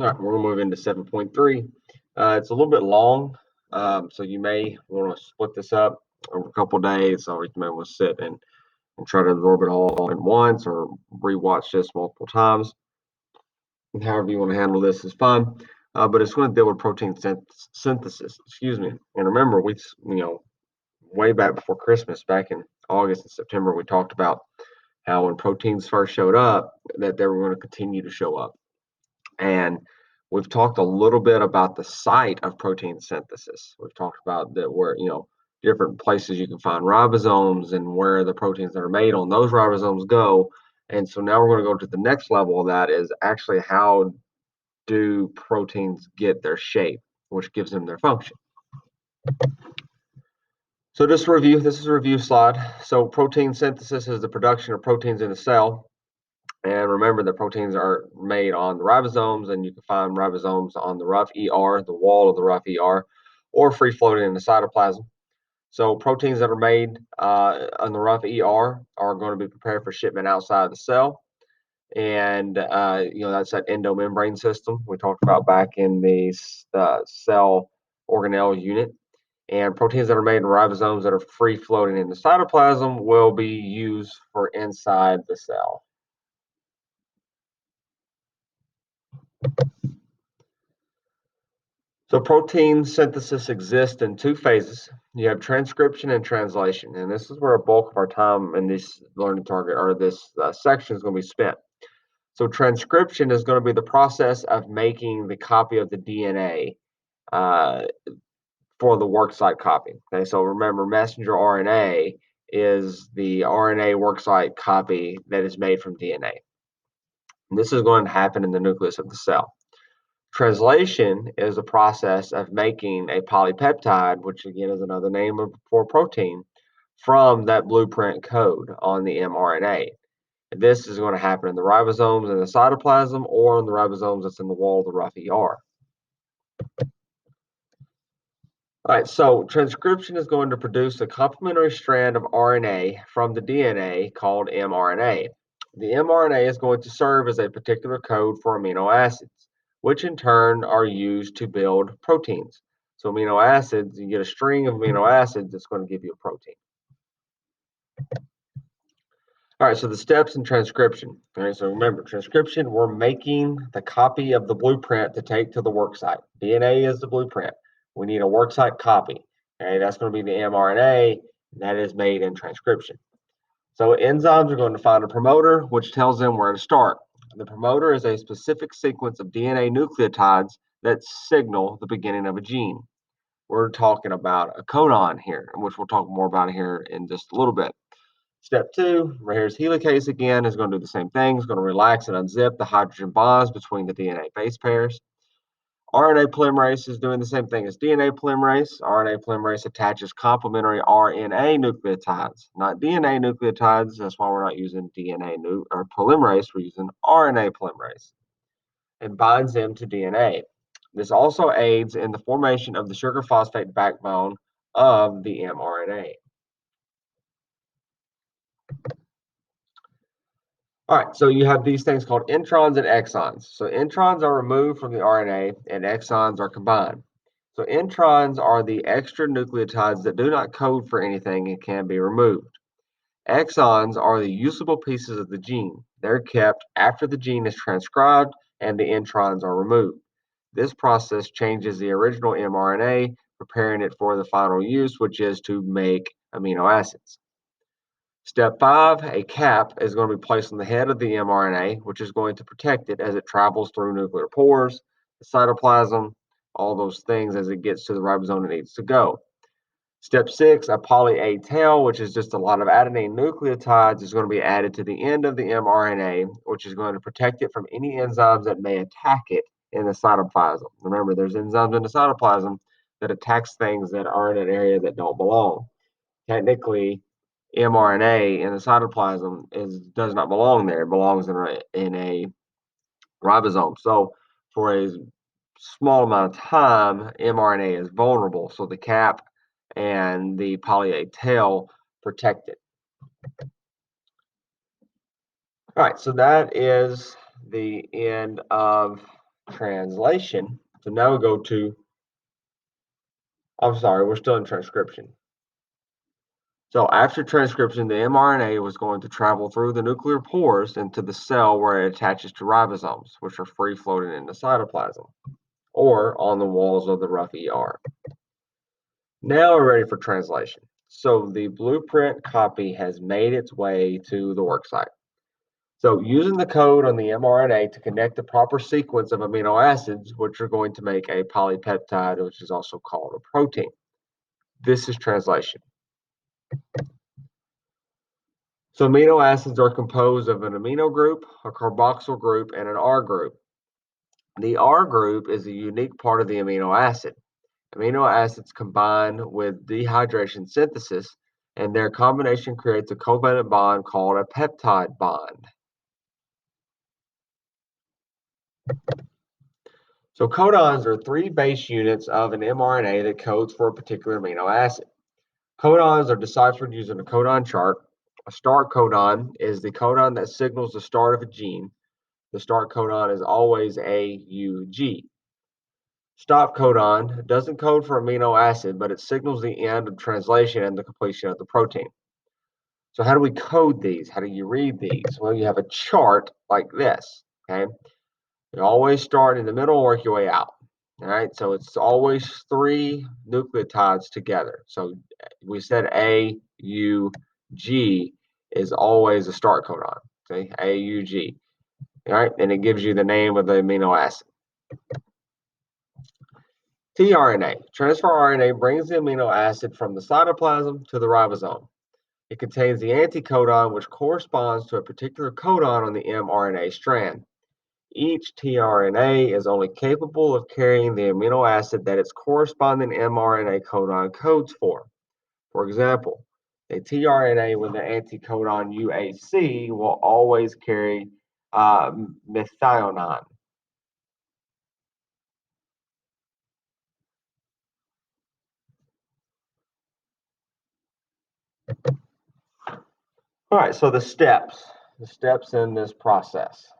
All right, we're gonna move into 7.3. It's a little bit long, so you may want to split this up over a couple days, or you may want to sit and try to absorb it all at once, or rewatch this multiple times. However you want to handle this is fine, but it's going to deal with protein synthesis. Excuse me. And remember, way back before Christmas, back in August and September, we talked about how when proteins first showed up, that they were going to continue to show up. And we've talked a little bit about the site of protein synthesis. We've talked about that where, different places you can find ribosomes and where the proteins that are made on those ribosomes go. And so now we're going to go to the next level of that is actually how do proteins get their shape, which gives them their function. So just to review, this is a review slide. So protein synthesis is the production of proteins in a cell. And remember that proteins are made on the ribosomes, and you can find ribosomes on the rough ER, the wall of the rough ER, or free floating in the cytoplasm. So proteins that are made on the rough ER are going to be prepared for shipment outside the cell. And that's that endomembrane system we talked about back in the cell organelle unit. And proteins that are made in ribosomes that are free floating in the cytoplasm will be used for inside the cell. So protein synthesis exists in two phases. You have transcription and translation, and this is where a bulk of our time in this learning target or this section is going to be spent. So transcription is going to be the process of making the copy of the DNA uh, for the worksite copy. Okay, so remember, messenger RNA is the RNA worksite copy that is made from DNA. And this is going to happen in the nucleus of the cell. Translation is the process of making a polypeptide, which again is another name for protein, from that blueprint code on the mRNA. This is going to happen in the ribosomes in the cytoplasm or in the ribosomes that's in the wall of the rough ER. All right, so transcription is going to produce a complementary strand of RNA from the DNA called mRNA. The mRNA is going to serve as a particular code for amino acids, which in turn are used to build proteins. So amino acids, you get a string of amino acids that's going to give you a protein. All right, so the steps in transcription. All right, so remember, transcription, we're making the copy of the blueprint to take to the worksite. DNA is the blueprint. We need a worksite copy. Okay, that's going to be the mRNA that is made in transcription. So enzymes are going to find a promoter, which tells them where to start. The promoter is a specific sequence of DNA nucleotides that signal the beginning of a gene. We're talking about a codon here, which we'll talk more about here in just a little bit. Step two, right here's helicase again, is going to do the same thing. It's going to relax and unzip the hydrogen bonds between the DNA base pairs. RNA polymerase is doing the same thing as DNA polymerase. RNA polymerase attaches complementary RNA nucleotides, not DNA nucleotides. That's why we're not using DNA or polymerase. We're using RNA polymerase and binds them to DNA. This also aids in the formation of the sugar phosphate backbone of the mRNA. All right, so you have these things called introns and exons. So introns are removed from the RNA and exons are combined. So introns are the extra nucleotides that do not code for anything and can be removed. Exons are the usable pieces of the gene. They're kept after the gene is transcribed and the introns are removed. This process changes the original mRNA, preparing it for the final use, which is to make amino acids. Step five, a cap is going to be placed on the head of the mRNA, which is going to protect it as it travels through nuclear pores, the cytoplasm, all those things as it gets to the ribosome it needs to go. Step six, a poly A tail, which is just a lot of adenine nucleotides, is going to be added to the end of the mRNA, which is going to protect it from any enzymes that may attack it in the cytoplasm. Remember, there's enzymes in the cytoplasm that attacks things that are in an area that don't belong. Technically, mRNA in the cytoplasm does not belong there. It belongs in a ribosome. So for a small amount of time, mRNA is vulnerable. So the cap and the poly A tail protect it. All right, so that is the end of translation. So now we go to, I'm sorry, we're still in transcription. So after transcription, the mRNA was going to travel through the nuclear pores into the cell where it attaches to ribosomes, which are free floating in the cytoplasm or on the walls of the rough ER. Now we're ready for translation. So the blueprint copy has made its way to the worksite. So using the code on the mRNA to connect the proper sequence of amino acids, which are going to make a polypeptide, which is also called a protein. This is translation. So amino acids are composed of an amino group, a carboxyl group, and an R group. The R group is a unique part of the amino acid. Amino acids combine with dehydration synthesis, and their combination creates a covalent bond called a peptide bond. So codons are three base units of an mRNA that codes for a particular amino acid. Codons are deciphered using a codon chart. A start codon is the codon that signals the start of a gene. The start codon is always AUG. Stop codon doesn't code for amino acid, but it signals the end of translation and the completion of the protein. So how do we code these? How do you read these? Well, you have a chart like this, okay? You always start in the middle and work your way out. All right, so it's always three nucleotides together. So we said A, U, G is always a start codon. Okay, A, U, G. All right, and it gives you the name of the amino acid. tRNA, transfer RNA, brings the amino acid from the cytoplasm to the ribosome. It contains the anticodon, which corresponds to a particular codon on the mRNA strand. Each tRNA is only capable of carrying the amino acid that its corresponding mRNA codon codes for. For example, a tRNA with the anticodon UAC will always carry methionine. All right, so the steps in this process.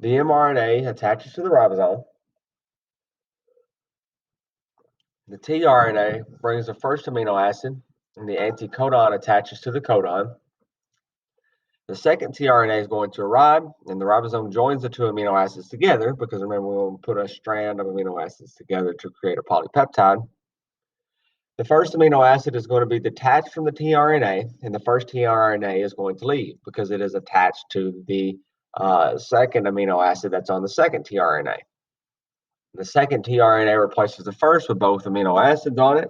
The mRNA attaches to the ribosome. The tRNA brings the first amino acid, and the anticodon attaches to the codon. The second tRNA is going to arrive, and the ribosome joins the two amino acids together because remember, we'll put a strand of amino acids together to create a polypeptide. The first amino acid is going to be detached from the tRNA, and the first tRNA is going to leave because it is attached to the second amino acid that's on the second tRNA. The second tRNA replaces the first with both amino acids on it,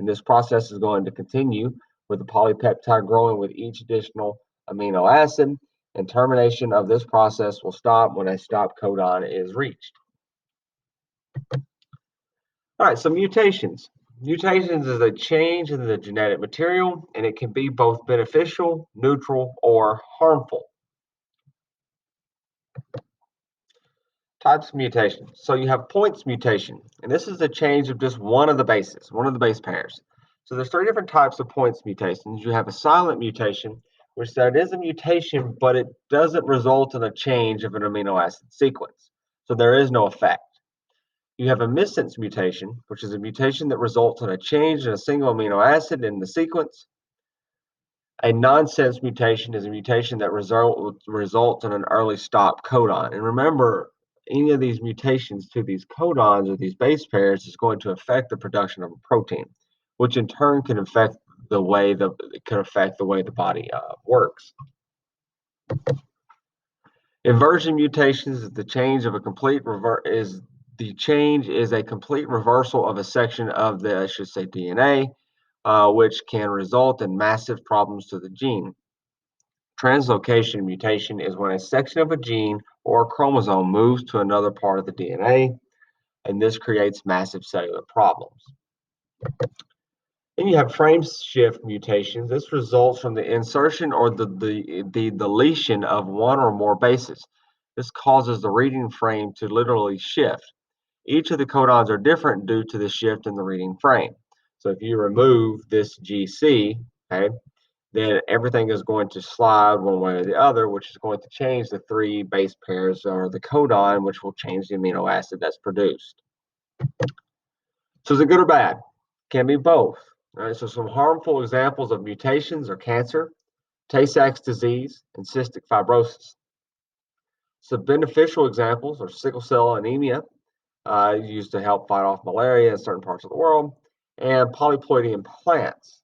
and this process is going to continue with the polypeptide growing with each additional amino acid, and termination of this process will stop when a stop codon is reached. All right, so mutations. Mutations is a change in the genetic material, and it can be both beneficial, neutral, or harmful. Types of mutation. So you have points mutation, and this is a change of just one of the bases, one of the base pairs. So there's three different types of points mutations. You have a silent mutation, which that is a mutation, but it doesn't result in a change of an amino acid sequence. So there is no effect. You have a missense mutation, which is a mutation that results in a change in a single amino acid in the sequence. A nonsense mutation is a mutation that results in an early stop codon. And remember, any of these mutations to these codons or these base pairs is going to affect the production of a protein, which in turn can affect the way the body works. Inversion mutations is the change of a complete is a complete reversal of a section of the, I should say, DNA, which can result in massive problems to the gene. Translocation mutation is when a section of a gene or a chromosome moves to another part of the DNA, and this creates massive cellular problems. Then you have frame shift mutations. This results from the insertion or the deletion of one or more bases. This causes the reading frame to literally shift. Each of the codons are different due to the shift in the reading frame. So if you remove this GC, okay, then everything is going to slide one way or the other, which is going to change the 3 base pairs or the codon, which will change the amino acid that's produced. So is it good or bad? Can be both. All right, so some harmful examples of mutations are cancer, Tay-Sachs disease, and cystic fibrosis. Some beneficial examples are sickle cell anemia, used to help fight off malaria in certain parts of the world, and polyploidy plants.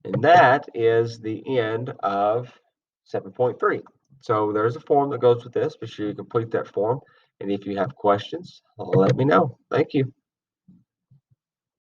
And that is the end of 7.3. So there's a form that goes with this. Be sure you complete that form. And if you have questions, let me know. Thank you.